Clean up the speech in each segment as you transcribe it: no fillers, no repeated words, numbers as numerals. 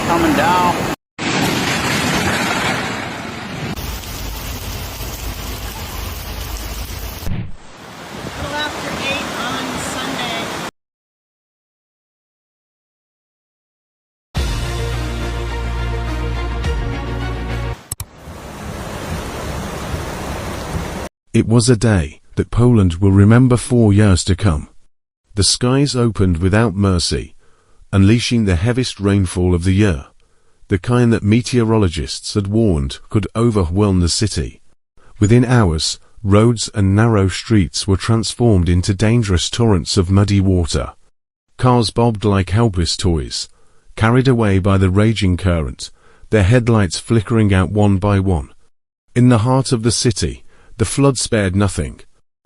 Coming down. Little after 8 on Sunday. It was a day that Poland will remember for years to come. The skies opened without mercy, unleashing the heaviest rainfall of the year, the kind that meteorologists had warned could overwhelm the city. Within hours, roads and narrow streets were transformed into dangerous torrents of muddy water. Cars bobbed like helpless toys, carried away by the raging current, their headlights flickering out one by one. In the heart of the city, the flood spared nothing.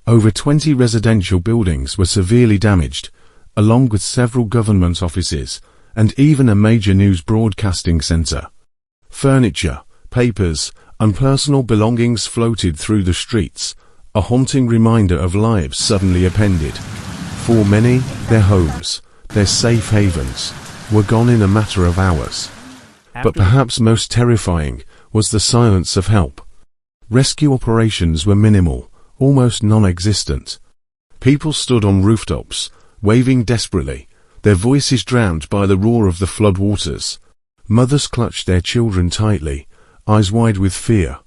Over 20 residential buildings were severely damaged, along with several government offices, and even a major news broadcasting center. Furniture, papers, and personal belongings floated through the streets, a haunting reminder of lives suddenly upended. For many, their homes, their safe havens, were gone in a matter of hours. But perhaps most terrifying was the silence of help. Rescue operations were minimal, almost non-existent. People stood on rooftops, waving desperately, their voices drowned by the roar of the flood waters. Mothers clutched their children tightly, eyes wide with fear,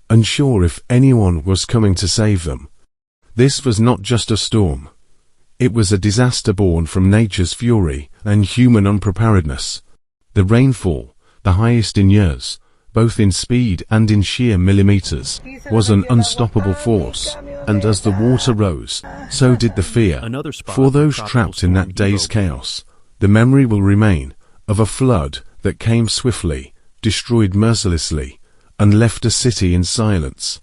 unsure if anyone was coming to save them. This was not just a storm. It was a disaster born from nature's fury and human unpreparedness. The rainfall, the highest in years, both in speed and in sheer millimeters, was an unstoppable force, and as the water rose, so did the fear. For those trapped in that day's chaos, the memory will remain of a flood that came swiftly, destroyed mercilessly, and left a city in silence.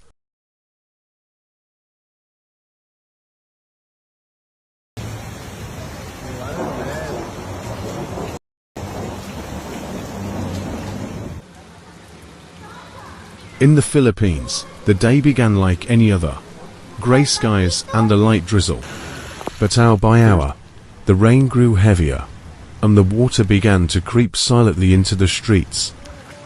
In the Philippines, the day began like any other. Grey skies and a light drizzle. But hour by hour, the rain grew heavier, and the water began to creep silently into the streets.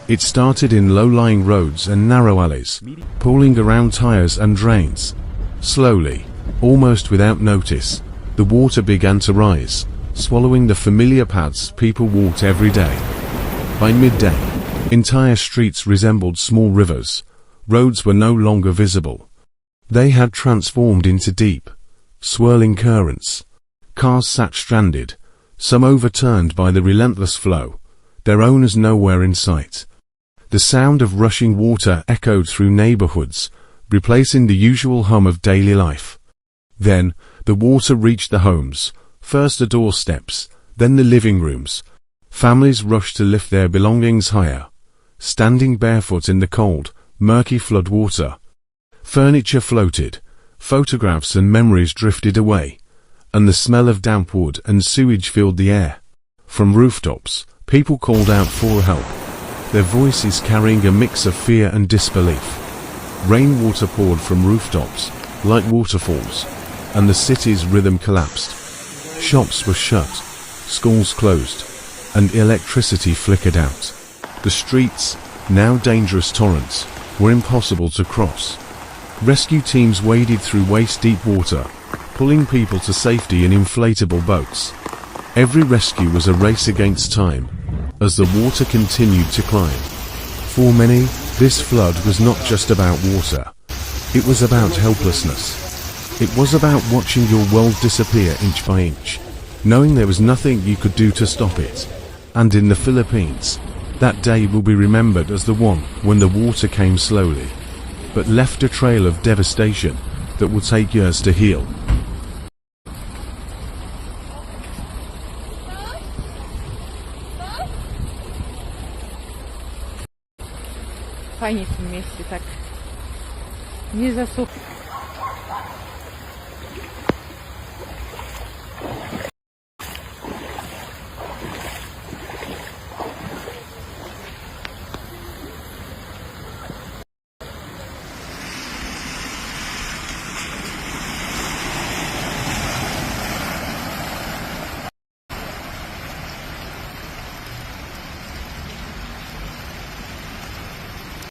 It started in low-lying roads and narrow alleys, pooling around tires and drains. Slowly, almost without notice, the water began to rise, swallowing the familiar paths people walked every day. By midday, entire streets resembled small rivers. Roads were no longer visible. They had transformed into deep, swirling currents. Cars sat stranded, some overturned by the relentless flow, their owners nowhere in sight. The sound of rushing water echoed through neighborhoods, replacing the usual hum of daily life. Then, the water reached the homes, first the doorsteps, then the living rooms. Families rushed to lift their belongings higher, standing barefoot in the cold, murky flood water. Furniture floated, photographs and memories drifted away, and the smell of damp wood and sewage filled the air. From rooftops, people called out for help, their voices carrying a mix of fear and disbelief. Rainwater poured from rooftops, like waterfalls, and the city's rhythm collapsed. Shops were shut, schools closed, and electricity flickered out. The streets, now dangerous torrents, were impossible to cross. Rescue teams waded through waist-deep water, pulling people to safety in inflatable boats. Every rescue was a race against time, as the water continued to climb. For many, this flood was not just about water. It was about helplessness. It was about watching your world disappear inch by inch, knowing there was nothing you could do to stop it. And in the Philippines, that day will be remembered as the one when the water came slowly, but left a trail of devastation that will take years to heal. Fajnie w tym mieście, tak Nie zasłuchaj.